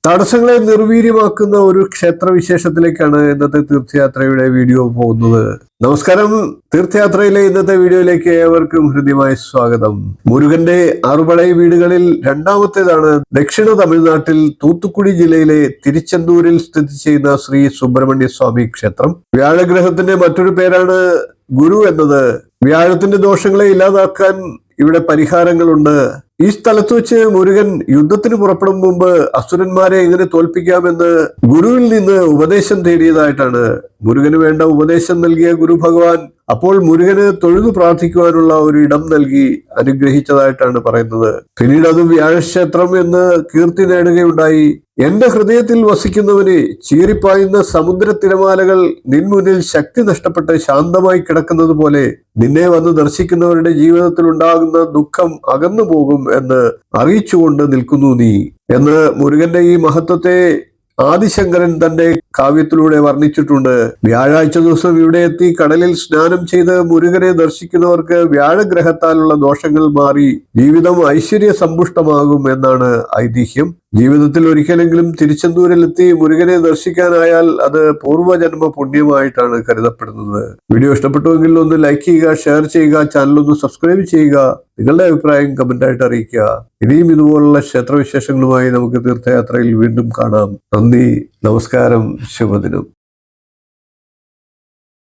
തടസ്സങ്ങളെ നിർവീര്യമാക്കുന്ന ഒരു ക്ഷേത്രവിശേഷത്തിലേക്കാണ് ഇന്നത്തെ തീർത്ഥയാത്രയുടെ വീഡിയോ പോകുന്നത്. നമസ്കാരം. തീർത്ഥയാത്രയിലെ ഇന്നത്തെ വീഡിയോയിലേക്ക് ഏവർക്കും ഹൃദ്യമായ സ്വാഗതം. മുരുകന്റെ അറുപടൈ വീടുകളിൽ രണ്ടാമത്തേതാണ് ദക്ഷിണ തമിഴ്നാട്ടിൽ തൂത്തുക്കുടി ജില്ലയിലെ തിരുച്ചെന്തൂരിൽ സ്ഥിതി ചെയ്യുന്ന ശ്രീ സുബ്രഹ്മണ്യ സ്വാമി ക്ഷേത്രം. വ്യാഴഗ്രഹത്തിന്റെ മറ്റൊരു പേരാണ് ഗുരു എന്നത്. വ്യാഴത്തിന്റെ ദോഷങ്ങളെ ഇല്ലാതാക്കാൻ ഇവിടെ പരിഹാരങ്ങളുണ്ട്. ഈ സ്ഥലത്ത് വെച്ച് മുരുകൻ യുദ്ധത്തിന് പുറപ്പെടും മുമ്പ് അസുരന്മാരെ എങ്ങനെ തോൽപ്പിക്കാമെന്ന് ഗുരുവിൽ നിന്ന് ഉപദേശം തേടിയതായിട്ടാണ്. മുരുകന് വേണ്ട ഉപദേശം നൽകിയ ഗുരു ഭഗവാൻ അപ്പോൾ മുരുകന് തൊഴുതു പ്രാർത്ഥിക്കുവാനുള്ള ഒരു ഇടം നൽകി അനുഗ്രഹിച്ചതായിട്ടാണ് പറയുന്നത്. പിന്നീട് അത് വ്യാഴക്ഷേത്രം എന്ന് കീർത്തി നേടുകയുണ്ടായി. എന്റെ ഹൃദയത്തിൽ വസിക്കുന്നവന് ചീറിപ്പായുന്ന സമുദ്ര തിരമാലകൾ നിൻമുന്നിൽ ശക്തി നഷ്ടപ്പെട്ട് ശാന്തമായി കിടക്കുന്നത് പോലെ നിന്നെ വന്ന് ദർശിക്കുന്നവരുടെ ജീവിതത്തിൽ ഉണ്ടാകുന്ന ദുഃഖം അകന്നു പോകും എന്ന് അറിയിച്ചുകൊണ്ട് നിൽക്കുന്നു നീ എന്ന് മുരുകന്റെ ഈ മഹത്വത്തെ ആദിശങ്കരൻ തന്റെ കാവ്യത്തിലൂടെ വർണ്ണിച്ചിട്ടുണ്ട്. വ്യാഴാഴ്ച ദിവസം ഇവിടെ എത്തി കടലിൽ സ്നാനം ചെയ്ത് മുരുകനെ ദർശിക്കുന്നവർക്ക് വ്യാഴഗ്രഹത്താലുള്ള ദോഷങ്ങൾ മാറി ജീവിതം ഐശ്വര്യ സമ്പുഷ്ടമാകും എന്നാണ് ഐതിഹ്യം. ജീവിതത്തിൽ ഒരിക്കലെങ്കിലും തിരുച്ചെന്തൂരിലെത്തി മുരുകനെ ദർശിക്കാനായാൽ അത് പൂർവ്വജന്മ പുണ്യമായിട്ടാണ് കരുതപ്പെടുന്നത്. വീഡിയോ ഇഷ്ടപ്പെട്ടുവെങ്കിൽ ഒന്ന് ലൈക്ക് ചെയ്യുക, ഷെയർ ചെയ്യുക, ചാനൽ ഒന്ന് സബ്സ്ക്രൈബ് ചെയ്യുക. നിങ്ങളുടെ അഭിപ്രായം കമന്റായിട്ട് അറിയിക്കുക. ഇനിയും ഇതുപോലുള്ള ക്ഷേത്രവിശേഷങ്ങളുമായി നമുക്ക് തീർത്ഥയാത്രയിൽ വീണ്ടും കാണാം. നന്ദി, നമസ്കാരം, ശുഭദിനം.